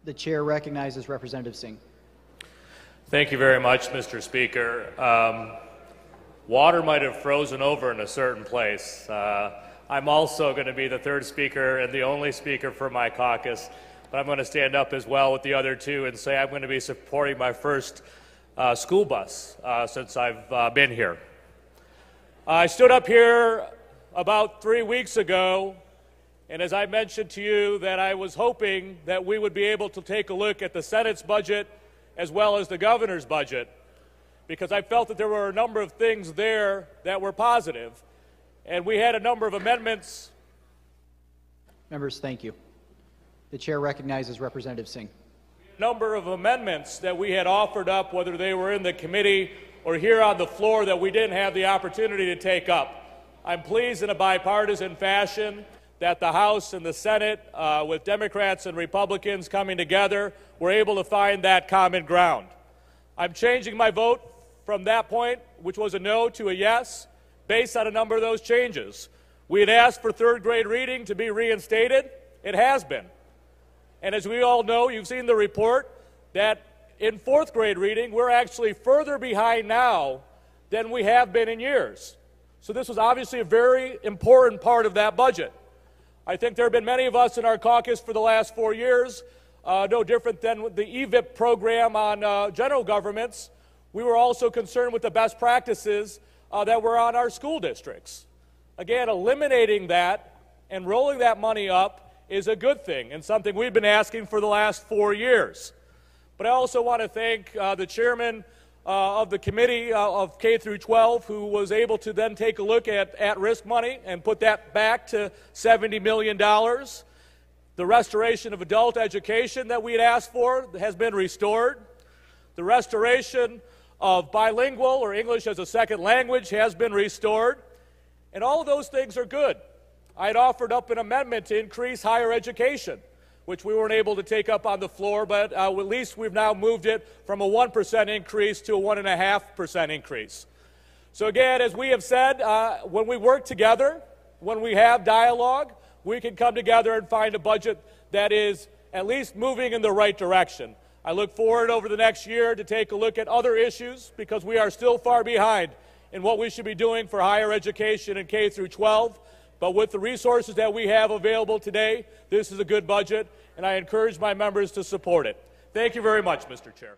The chair recognizes Representative Singh. Thank you very much, Mr. Speaker. Water might have frozen over in a certain place. I'm also going to be the third speaker and the only speaker for my caucus, but I'm going to stand up as well with the other two and say I'm going to be supporting my first school bus since I've been here. I stood up here about 3 weeks ago, and as I mentioned to you, that I was hoping that we would be able to take a look at the Senate's budget as well as the governor's budget, because I felt that there were a number of things there that were positive, and we had a number of amendments. Members, thank you. The chair recognizes Representative Singh. A number of amendments that we had offered up, whether they were in the committee or here on the floor, that we didn't have the opportunity to take up. I'm pleased in a bipartisan fashion that the House and the Senate, with Democrats and Republicans coming together, were able to find that common ground. I'm changing my vote from that point, which was a no, to a yes, based on a number of those changes. We had asked for third grade reading to be reinstated. It has been. And as we all know, you've seen the report, that in fourth grade reading, we're actually further behind now than we have been in years. So this was obviously a very important part of that budget. I think there have been many of us in our caucus for the last 4 years, no different than the EVIP program on general governments. We were also concerned with the best practices that were on our school districts. Again, eliminating that and rolling that money up is a good thing and something we've been asking for the last 4 years. But I also want to thank the chairman of the committee of K through 12, who was able to then take a look at at-risk money and put that back to $70 million. The restoration of adult education that we had asked for has been restored. The restoration of bilingual or English as a second language has been restored. And all of those things are good. I had offered up an amendment to increase higher education, which we weren't able to take up on the floor, but at least we've now moved it from a 1% increase to a 1.5% increase. So again, as we have said, when we work together, when we have dialogue, we can come together and find a budget that is at least moving in the right direction. I look forward over the next year to take a look at other issues, because we are still far behind in what we should be doing for higher education in K through 12. But with the resources that we have available today, this is a good budget, and I encourage my members to support it. Thank you very much, Mr. Chair.